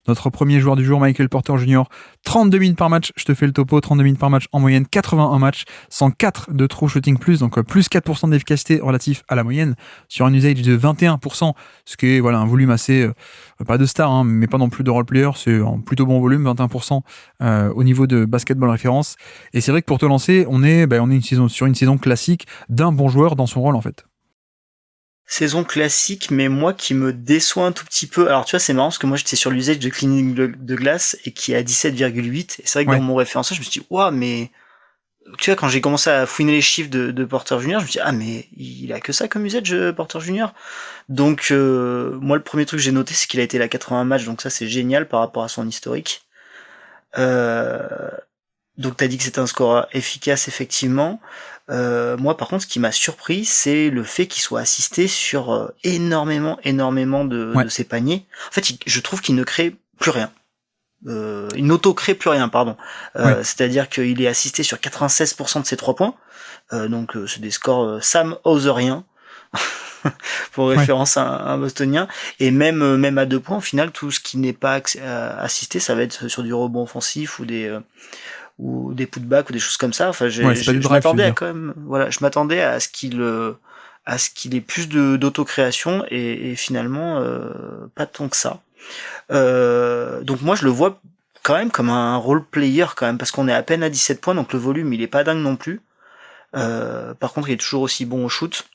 Notre premier joueur du jour, Michael Porter Jr., 32 minutes par match, je te fais le topo, 32 minutes par match en moyenne, 81 matchs, 104 de true shooting plus, donc plus 4% d'efficacité relatif à la moyenne, sur un usage de 21%, ce qui est un volume assez, pas de star, hein, mais pas non plus de role player, c'est un plutôt bon volume, 21% au niveau de basketball référence. Et c'est vrai que pour te lancer, on est sur une saison classique d'un bon joueur dans son rôle en fait. Saison classique, mais moi qui me déçoit un tout petit peu. Alors tu vois, c'est marrant parce que moi j'étais sur l'usage de cleaning de glace et qui est à 17,8. Et c'est vrai que dans mon référencement, je me suis dit, waouh, mais tu vois, quand j'ai commencé à fouiner les chiffres de Porter Junior, je me suis dit, ah mais il a que ça comme usage, Porter Junior. Donc moi le premier truc que j'ai noté, c'est qu'il a été là 80 matchs, donc ça c'est génial par rapport à son historique. Donc t'as dit que c'était un score efficace, effectivement. Moi par contre, ce qui m'a surpris, c'est le fait qu'il soit assisté sur énormément de ses paniers. En fait, je trouve qu'il ne crée plus rien. Il n'auto-crée plus rien, pardon. C'est-à-dire qu'il est assisté sur 96% de ses 3 points. Donc c'est des scores Sam Hauserien pour référence à un bostonien. Et même à 2 points, au final, tout ce qui n'est pas assisté, ça va être sur du rebond offensif ou des putbacks ou des choses comme ça. Enfin, je m'attendais à quand même, je m'attendais à ce qu'il ait plus d'autocréation et finalement pas tant que ça. Donc moi je le vois quand même comme un role player quand même, parce qu'on est à peine à 17 points, donc le volume il est pas dingue non plus. Par contre il est toujours aussi bon au shoot.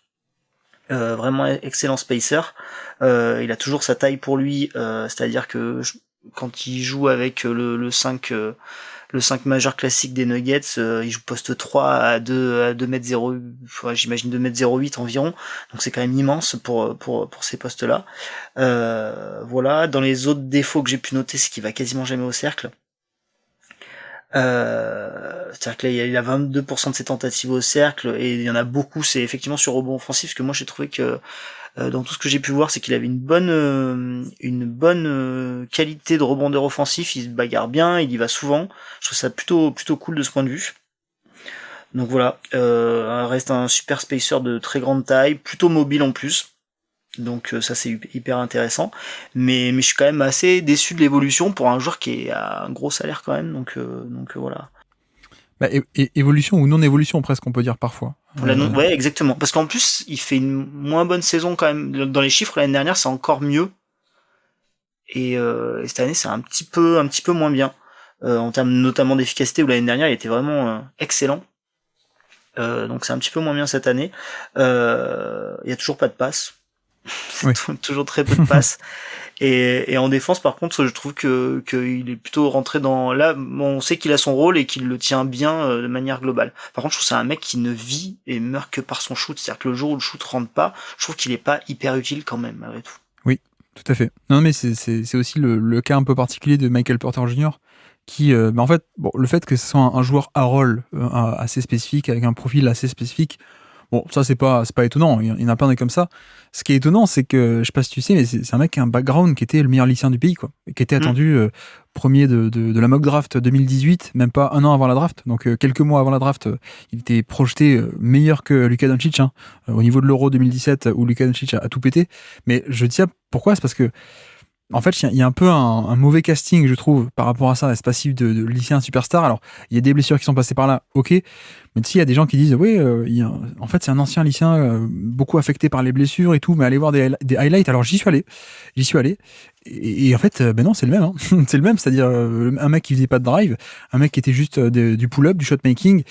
Vraiment excellent spacer. Il a toujours sa taille pour lui, c'est-à-dire que quand il joue avec le 5 majeur classique des Nuggets, il joue poste 3 à 2m0, j'imagine 2m08 environ, donc c'est quand même immense pour ces postes-là. Voilà, dans les autres défauts que j'ai pu noter, c'est qu'il va quasiment jamais au cercle. C'est-à-dire que là, il a 22% de ses tentatives au cercle, et il y en a beaucoup, c'est effectivement sur rebond offensif, parce que moi j'ai trouvé que dans tout ce que j'ai pu voir, c'est qu'il avait une bonne qualité de rebondeur offensif, il se bagarre bien, il y va souvent. Je trouve ça plutôt cool de ce point de vue. Donc voilà, reste un super spacer de très grande taille, plutôt mobile en plus. Donc ça c'est hyper intéressant, mais je suis quand même assez déçu de l'évolution pour un joueur qui a un gros salaire quand même, donc voilà. Évolution ou non évolution presque, on peut dire parfois. Ouais, exactement, parce qu'en plus il fait une moins bonne saison quand même. Dans les chiffres l'année dernière c'est encore mieux, et cette année c'est un petit peu moins bien en termes notamment d'efficacité, où l'année dernière il était vraiment excellent. Donc c'est un petit peu moins bien cette année. Il y a toujours pas de passe. Toujours très peu de passes. Et en défense, par contre, je trouve que il est plutôt rentré dans... Là, on sait qu'il a son rôle et qu'il le tient bien de manière globale. Par contre, je trouve que c'est un mec qui ne vit et meurt que par son shoot. C'est-à-dire que le jour où le shoot rentre pas, je trouve qu'il est pas hyper utile quand même, malgré tout. Oui, tout à fait. Non, mais c'est aussi le cas un peu particulier de Michael Porter Jr., qui, en fait, le fait que ce soit un joueur à rôle assez spécifique, avec un profil assez spécifique, bon, ça, c'est pas étonnant. Il y en a plein des comme ça. Ce qui est étonnant, c'est que, je sais pas si tu sais, mais c'est un mec qui a un background qui était le meilleur lycéen du pays, quoi. Et qui était attendu premier de la mock draft 2018, même pas un an avant la draft. Donc, quelques mois avant la draft, il était projeté meilleur que Luka Doncic, hein, au niveau de l'Euro 2017, où Luka Doncic a tout pété. Mais je dis ça, pourquoi ? C'est parce que, en fait, il y a un peu un mauvais casting, je trouve, par rapport à ça, à ce passif de lycéen superstar. Alors, il y a des blessures qui sont passées par là, ok. Mais tu sais, il y a des gens qui disent, oui, en fait, c'est un ancien lycéen, beaucoup affecté par les blessures et tout, mais allez voir des highlights. Alors, j'y suis allé. Et en fait, non, c'est le même. Hein. C'est le même, c'est-à-dire un mec qui faisait pas de drive, un mec qui était juste du pull-up, du shot-making.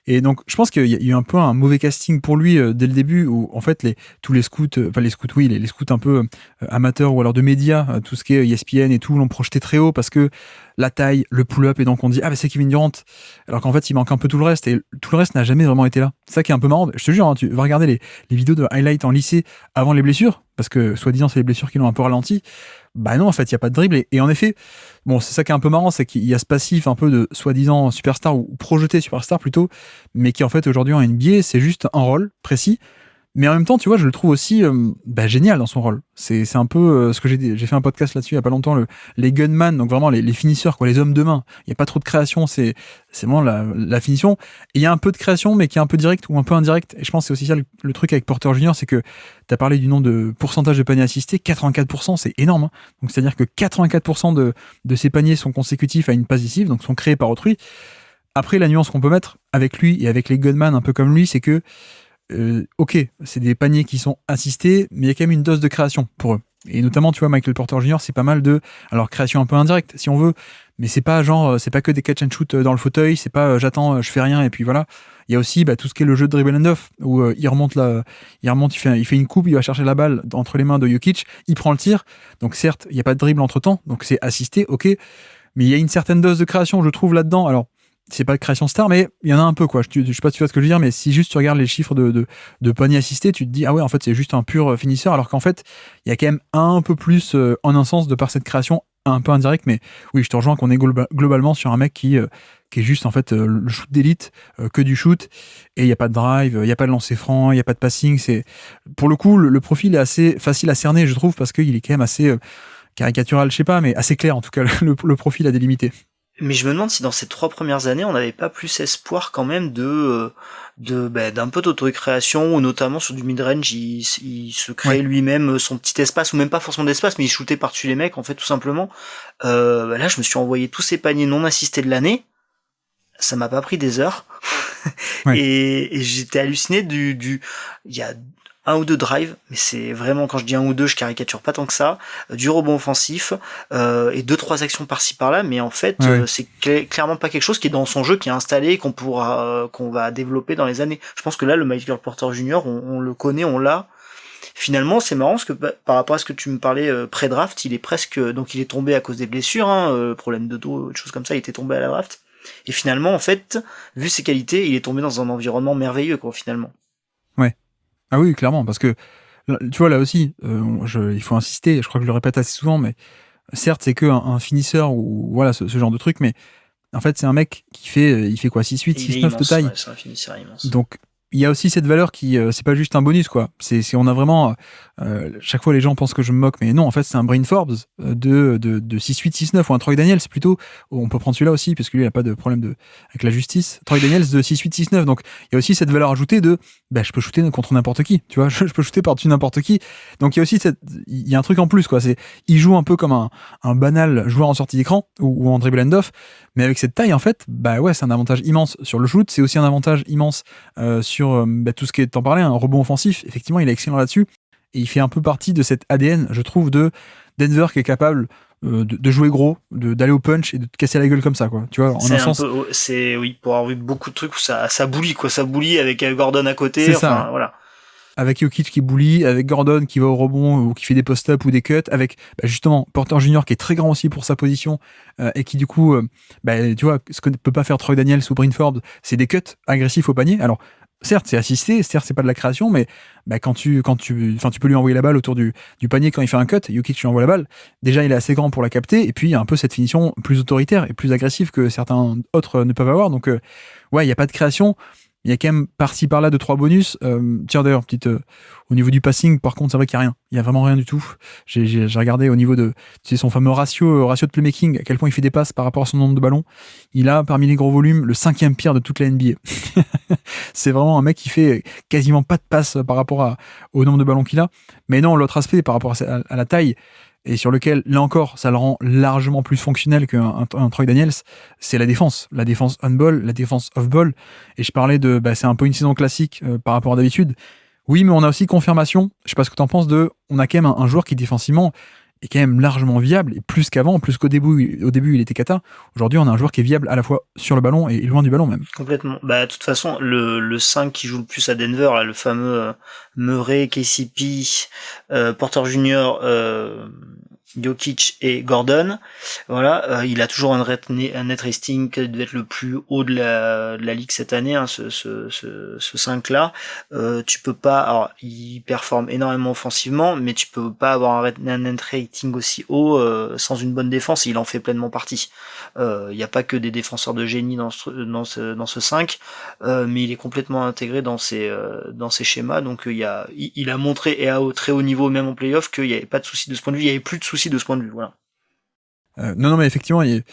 Et donc, je pense qu'il y a eu un peu un mauvais casting pour lui dès le début, où en fait, tous les scouts, les scouts un peu amateurs ou alors de médias, tout ce qui est ESPN et tout, l'ont projeté très haut parce que la taille, le pull-up, et donc on dit, ah, bah c'est Kevin Durant. Alors qu'en fait, il manque un peu tout le reste, et tout le reste n'a jamais vraiment été là. C'est ça qui est un peu marrant. Je te jure, hein, tu vas regarder les vidéos de highlights en lycée avant les blessures, parce que soi-disant, c'est les blessures qui l'ont un peu ralenti. Bah non, en fait, il n'y a pas de dribble. Et en effet, bon, c'est ça qui est un peu marrant, c'est qu'il y a ce passif un peu de soi-disant superstar, ou projeté superstar plutôt, mais qui en fait aujourd'hui en NBA, c'est juste un rôle précis. Mais en même temps, tu vois, je le trouve aussi génial dans son rôle. C'est un peu ce que j'ai fait un podcast là-dessus il y a pas longtemps, les gunman, donc vraiment les finisseurs, quoi, les hommes de main. Il y a pas trop de création, c'est vraiment la finition. Et il y a un peu de création, mais qui est un peu direct ou un peu indirect. Et je pense que c'est aussi ça le truc avec Porter Junior, c'est que tu as parlé du nombre de pourcentage de paniers assistés, 84%, c'est énorme. Hein. Donc c'est-à-dire que 84% de ces paniers sont consécutifs à une passe décisive, donc sont créés par autrui. Après, la nuance qu'on peut mettre avec lui et avec les gunman un peu comme lui, c'est que ok, c'est des paniers qui sont assistés, mais il y a quand même une dose de création pour eux. Et notamment, tu vois, Michael Porter Jr., c'est pas mal de, alors création un peu indirecte, si on veut, mais c'est pas genre, c'est pas que des catch and shoot dans le fauteuil, c'est pas j'attends, je fais rien et puis voilà. Il y a aussi tout ce qui est le jeu de dribble and off, où il remonte, il fait une coupe, il va chercher la balle entre les mains de Jokic, il prend le tir. Donc certes, il n'y a pas de dribble entre temps, donc c'est assisté, ok, mais il y a une certaine dose de création, je trouve, là-dedans. Alors, c'est pas de création star, mais il y en a un peu, quoi. Je sais pas si tu vois ce que je veux dire, mais si juste tu regardes les chiffres de paniers assistés, tu te dis, ah ouais, en fait, c'est juste un pur finisseur, alors qu'en fait, il y a quand même un peu plus, en un sens, de par cette création un peu indirecte, mais oui, je te rejoins qu'on est globalement sur un mec qui est juste, en fait, le shoot d'élite, que du shoot, et il n'y a pas de drive, il n'y a pas de lancer franc, il n'y a pas de passing. Pour le coup, le profil est assez facile à cerner, je trouve, parce qu'il est quand même assez caricatural, je sais pas, mais assez clair, en tout cas, le profil à délimiter. Mais je me demande si dans ces 3 premières années, on n'avait pas plus espoir quand même d'un peu d'autocréation, ou notamment sur du mid-range, il se créait lui-même son petit espace, ou même pas forcément d'espace, mais il shootait par-dessus les mecs, en fait, tout simplement. Là, je me suis envoyé tous ces paniers non assistés de l'année. Ça m'a pas pris des heures. Ouais. Et j'étais halluciné il y a un ou deux drives, mais c'est vraiment, quand je dis un ou deux, je caricature pas tant que ça, du rebond offensif, et 2-3 actions par-ci par-là, mais en fait, c'est clairement pas quelque chose qui est dans son jeu, qui est installé, qu'on va développer dans les années. Je pense que là, le Michael Porter Jr., on le connaît, on l'a. Finalement, c'est marrant parce que par rapport à ce que tu me parlais pré-draft, il est tombé à cause des blessures, problème de dos, des choses comme ça, il était tombé à la draft. Et finalement, en fait, vu ses qualités, il est tombé dans un environnement merveilleux, quoi, finalement. Ouais. Ah oui, clairement, parce que tu vois, là aussi, il faut insister, je crois que je le répète assez souvent, mais certes, c'est que un finisseur ou voilà, ce genre de truc, mais en fait, c'est un mec il fait quoi, 6'8", 6'9" de taille. Ouais, c'est un finisseur immense. Donc, il y a aussi cette valeur qui, c'est pas juste un bonus, quoi. On a vraiment, chaque fois les gens pensent que je me moque, mais non, en fait, c'est un Bryn Forbes de 6'8", 6'9", ou un Troy Daniels, plutôt. On peut prendre celui-là aussi, parce que lui, il a pas de problème avec la justice. Troy Daniels de 6'8", 6'9". Donc, il y a aussi cette valeur ajoutée de, je peux shooter contre n'importe qui, tu vois, je peux shooter par-dessus n'importe qui. Donc, il y a aussi il y a un truc en plus, quoi. Il joue un peu comme un banal joueur en sortie d'écran, ou en dribble and off, mais avec cette taille, en fait, c'est un avantage immense sur le shoot, c'est aussi un avantage immense sur tout ce qui est, t'en parlais, un rebond offensif. Effectivement, il est excellent là-dessus. Et il fait un peu partie de cet ADN, je trouve, de Denver, qui est capable de jouer gros, d'aller au punch et de te casser la gueule comme ça, quoi. Tu vois, en un sens. Oui, pour avoir vu beaucoup de trucs où ça bouillit, quoi. Ça bouillit avec Gordon à côté. C'est ça. Voilà. Avec Jokic qui bully, avec Gordon qui va au rebond ou qui fait des post-up ou des cuts, avec justement Porter Junior qui est très grand aussi pour sa position et qui du coup, tu vois, ce que ne peut pas faire Troy Daniels ou Bryn Forbes, c'est des cuts agressifs au panier. Alors certes c'est assisté, certes c'est pas de la création, mais quand tu peux lui envoyer la balle autour du panier quand il fait un cut, Jokic lui envoie la balle. Déjà il est assez grand pour la capter et puis il y a un peu cette finition plus autoritaire et plus agressive que certains autres ne peuvent avoir. Donc il y a pas de création. Il y a quand même par-ci par-là 2-3 bonus. Tiens d'ailleurs, au niveau du passing, par contre, c'est vrai qu'il n'y a rien. Il n'y a vraiment rien du tout. J'ai regardé au niveau de son fameux ratio de playmaking, à quel point il fait des passes par rapport à son nombre de ballons. Il a, parmi les gros volumes, le 5e pire de toute la NBA. C'est vraiment un mec qui fait quasiment pas de passes par rapport au nombre de ballons qu'il a. Mais non, l'autre aspect, par rapport à la taille, et sur lequel, là encore, ça le rend largement plus fonctionnel qu'un Troy Daniels, c'est la défense on-ball, la défense off-ball. Et je parlais c'est un peu une saison classique par rapport à d'habitude. Oui, mais on a aussi confirmation, je sais pas ce que t'en penses, on a quand même un joueur qui défensivement est quand même largement viable, et plus qu'avant, plus qu'au début, il était cata. Aujourd'hui, on a un joueur qui est viable à la fois sur le ballon et loin du ballon même. Complètement. De toute façon, le 5 qui joue le plus à Denver, là, le fameux Murray, KCP, Porter Jr., Jokic et Gordon. Voilà, il a toujours un net rating qui devait être le plus haut de la ligue cette année, hein, ce 5 là. Tu peux pas, alors il performe énormément offensivement, mais tu peux pas avoir un net rating aussi haut sans une bonne défense. Et il en fait pleinement partie. Il n'y a pas que des défenseurs de génie dans ce 5, mais il est complètement intégré dans ces schémas. Donc il a montré et à très haut niveau, même en playoff, qu'il n'y avait pas de souci de ce point de vue. Il y avait plus de soucis de ce point de vue. Voilà. Non, mais effectivement, tu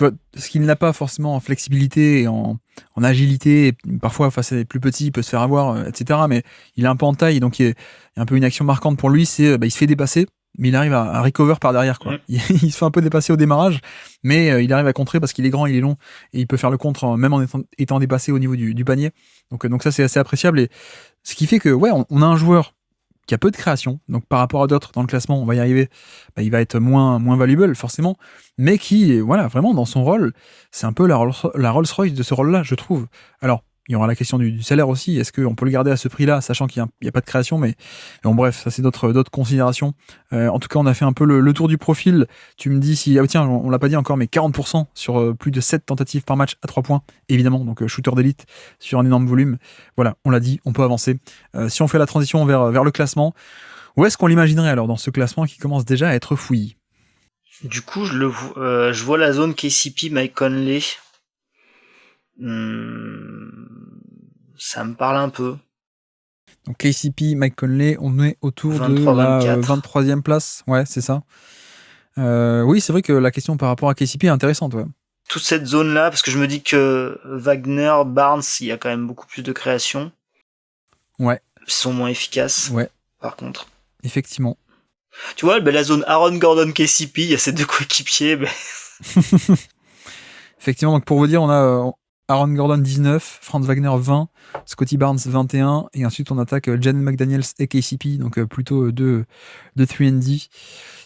vois, ce qu'il n'a pas forcément en flexibilité et en agilité, et parfois face à des plus petits, il peut se faire avoir, etc. Mais il est un peu en taille, donc il y a un peu une action marquante pour lui, c'est il se fait dépasser, mais il arrive à recover par derrière, quoi. Il se fait un peu dépasser au démarrage, mais il arrive à contrer parce qu'il est grand, il est long, et il peut faire le contre même en étant dépassé au niveau du panier. Donc ça, c'est assez appréciable. Et ce qui fait que, ouais, on a un joueur qui a peu de création, donc par rapport à d'autres dans le classement, on va y arriver, il va être moins valuable forcément, mais qui, voilà, vraiment dans son rôle, c'est un peu la Rolls-Royce de ce rôle-là, je trouve. Alors, il y aura la question du salaire aussi, est-ce qu'on peut le garder à ce prix-là, sachant qu'il n'y a pas de création, mais bon, bref, ça c'est d'autres considérations. En tout cas, on a fait un peu le tour du profil. Tu me dis si, tiens, on l'a pas dit encore, mais 40% sur plus de 7 tentatives par match à 3 points, évidemment, donc shooter d'élite sur un énorme volume. Voilà, on l'a dit, on peut avancer. Si on fait la transition vers le classement, où est-ce qu'on l'imaginerait alors dans ce classement qui commence déjà à être fouillis? Du coup, je vois la zone KCP, Mike Conley. Ça me parle un peu. Donc KCP, Mike Conley, on est autour 23, de la 24. 23e place. Ouais, c'est ça. Oui, c'est vrai que la question par rapport à KCP est intéressante. Ouais. Toute cette zone-là, parce que je me dis que Wagner, Barnes, il y a quand même beaucoup plus de création. Ouais. Ils sont moins efficaces. Ouais. Par contre. Effectivement. Tu vois, la zone Aaron Gordon, KCP, il y a ces deux coéquipiers. Effectivement, donc pour vous dire, on a Aaron Gordon 19, Franz Wagner 20, Scotty Barnes 21, et ensuite on attaque Jaden McDaniels et KCP, donc plutôt de 3&D.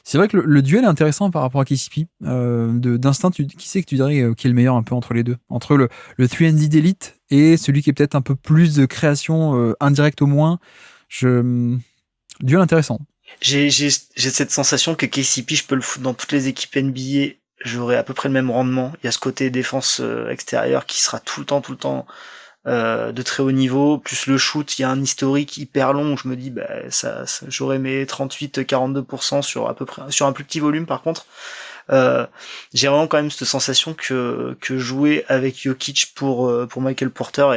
C'est vrai que le duel est intéressant par rapport à KCP. D'instinct, qui c'est que tu dirais qui est le meilleur un peu entre les deux? Entre le 3&D d'élite et celui qui est peut-être un peu plus de création indirecte au moins. Duel intéressant. J'ai cette sensation que KCP, je peux le foutre dans toutes les équipes NBA, j'aurai à peu près le même rendement. Il y a ce côté défense extérieure qui sera tout le temps de très haut niveau, plus le shoot, il y a un historique hyper long où je me dis ça j'aurais mes 38-42% sur à peu près sur un plus petit volume. Par contre, j'ai vraiment quand même cette sensation que jouer avec Jokic pour Michael Porter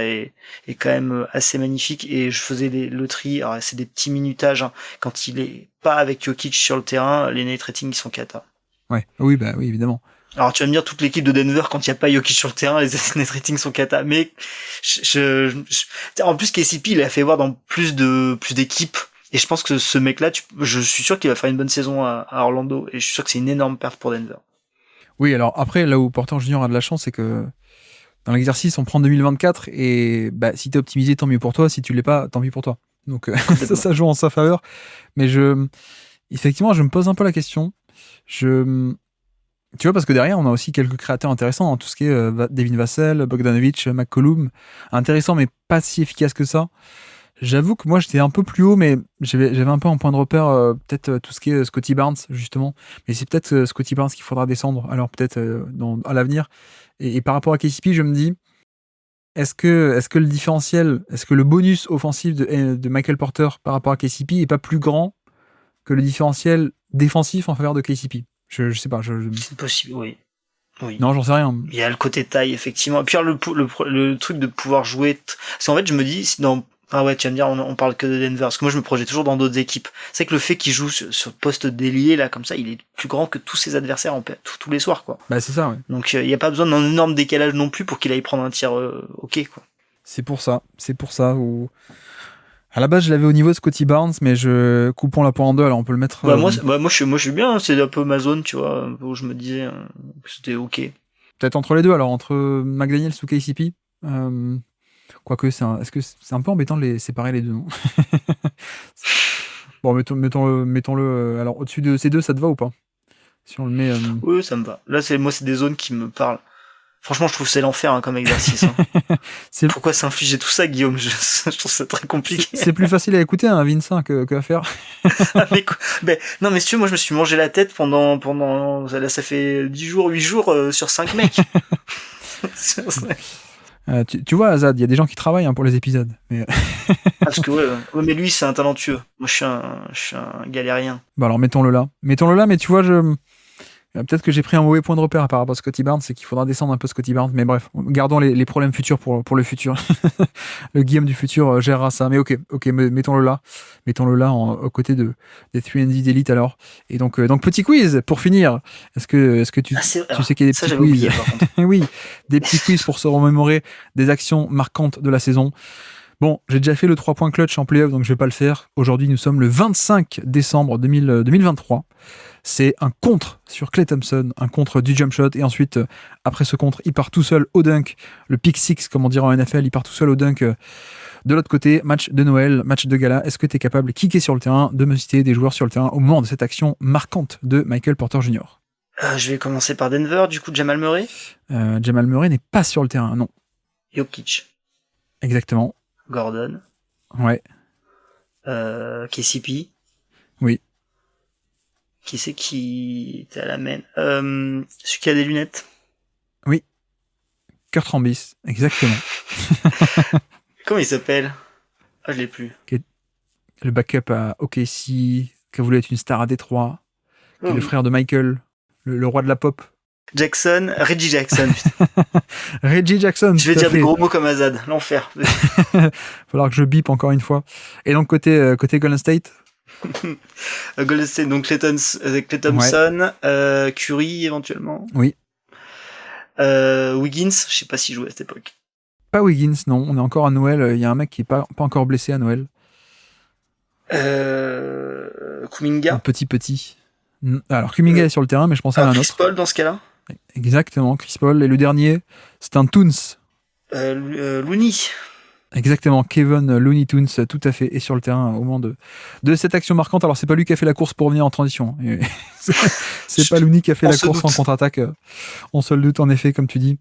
est quand même assez magnifique. Et je faisais le tri, alors c'est des petits minutages, hein. Quand il est pas avec Jokic sur le terrain, les net ratings ils sont cata. Ouais, oui, oui, évidemment. Alors tu vas me dire, toute l'équipe de Denver, quand il n'y a pas Jokic sur le terrain, les net ratings sont cata. Mais en plus KCP, il a fait voir dans plus d'équipes. Et je pense que ce mec-là, je suis sûr qu'il va faire une bonne saison à Orlando. Et je suis sûr que c'est une énorme perte pour Denver. Oui, alors après, là où Porter Junior a de la chance, c'est que dans l'exercice, on prend 2024 et si t'es optimisé, tant mieux pour toi. Si tu l'es pas, tant pis pour toi. Donc ça joue en sa faveur. Mais effectivement, je me pose un peu la question. Tu vois, parce que derrière, on a aussi quelques créateurs intéressants dans tout ce qui est Devin Vassell, Bogdanovic, McCollum. Intéressant, mais pas si efficace que ça. J'avoue que moi, j'étais un peu plus haut, mais j'avais un peu en point de repère peut-être tout ce qui est Scotty Barnes, justement. Mais c'est peut-être Scotty Barnes qu'il faudra descendre, alors peut-être à l'avenir. Et par rapport à KCP, je me dis, est-ce que le différentiel, est-ce que le bonus offensif de Michael Porter par rapport à KCP est pas plus grand que le différentiel défensif en faveur de KCP? Je sais pas. C'est possible, oui. Non, j'en sais rien. Il y a le côté taille, effectivement. Et puis le truc de pouvoir jouer... Parce qu'en fait, je me dis, ah ouais, tu vas me dire, on parle que de Denver. Parce que moi, je me projette toujours dans d'autres équipes. C'est que le fait qu'il joue sur poste d'ailier, là, comme ça, il est plus grand que tous ses adversaires tous les soirs, quoi. C'est ça, ouais. Donc, il n'y a pas besoin d'un énorme décalage non plus pour qu'il aille prendre un tir ok, quoi. C'est pour ça. À la base, je l'avais au niveau de Scotty Barnes, mais coupons la poire en deux, alors on peut le mettre... moi, je suis bien, c'est un peu ma zone, tu vois, où je me disais que c'était ok. Peut-être entre les deux, alors, entre McDaniels ou KCP. Quoique, est-ce que c'est un peu embêtant de les séparer les deux, non? Bon, mettons-le. Alors, au-dessus de ces deux, ça te va ou pas? Si on le met. Oui, ça me va. Là, c'est des zones qui me parlent. Franchement, je trouve que c'est l'enfer hein, comme exercice. Hein. C'est Pourquoi s'infliger tout ça, Guillaume? Je trouve ça très compliqué. c'est plus facile à écouter un Vincent que à faire. Ah, non, mais si tu veux, moi, je me suis mangé la tête pendant, ça fait 10 jours, 8 jours sur 5 mecs. Tu vois, Azad, il y a des gens qui travaillent hein, pour les épisodes. Mais... Parce que ouais, mais lui, c'est un talentueux. Moi, je suis un galérien. Bon, alors mettons-le là. Mettons-le là, mais tu vois, peut-être que j'ai pris un mauvais point de repère par rapport à Scotty Barnes, c'est qu'il faudra descendre un peu Scotty Barnes. Mais bref, gardons les problèmes futurs pour le futur. Le Guillaume du futur gérera ça. Mais ok, mettons-le là. Mettons-le là aux côtés des 3&D d'élite alors. Et donc petit quiz pour finir. Est-ce que tu sais qu'il y a des petits quiz oublié, par contre. Oui, des petits quiz pour se remémorer des actions marquantes de la saison. Bon, j'ai déjà fait le 3 points clutch en playoff, donc je vais pas le faire. Aujourd'hui, nous sommes le 25 décembre 2023. C'est un contre sur Klay Thompson, un contre du jump shot, et ensuite, après ce contre, il part tout seul au dunk, le pick six, comme on dirait en NFL, il part tout seul au dunk de l'autre côté, match de Noël, match de gala. Est-ce que tu es capable de kicker sur le terrain, de me citer des joueurs sur le terrain au moment de cette action marquante de Michael Porter Jr. Je vais commencer par Denver, du coup, Jamal Murray. Jamal Murray n'est pas sur le terrain, non. Jokic. Exactement. Gordon. Ouais. KCP. Oui. Qui c'est qui était à la main? Celui qui a des lunettes. Oui. Kurt Rambis, exactement. Comment il s'appelle? Ah, je l'ai plus. Le backup à OKC, qui a voulu être une star à Détroit, qui est le frère de Michael, le roi de la pop. Reggie Jackson. Reggie Jackson. Je vais dire des gros mots comme Azad, l'enfer. Falloir que je bip encore une fois. Et donc côté Golden State. Golden State, donc Klay Thompson, ouais. Curry éventuellement. Oui. Wiggins, je sais pas s'il jouait à cette époque. Pas Wiggins, non. On est encore à Noël. Il y a un mec qui est pas encore blessé à Noël. Kuminga. Un petit. Alors Kuminga est sur le terrain, mais je pensais à un autre. Chris Paul dans ce cas-là. Exactement, Chris Paul. Et le dernier, c'est un Toons. Looney. Exactement, Kevin Looney Tunes, tout à fait, est sur le terrain au moment de cette action marquante. Alors, c'est pas lui qui a fait la course pour venir en transition. C'est pas Looney qui a fait la course en contre-attaque. On se le doute, en effet, comme tu dis.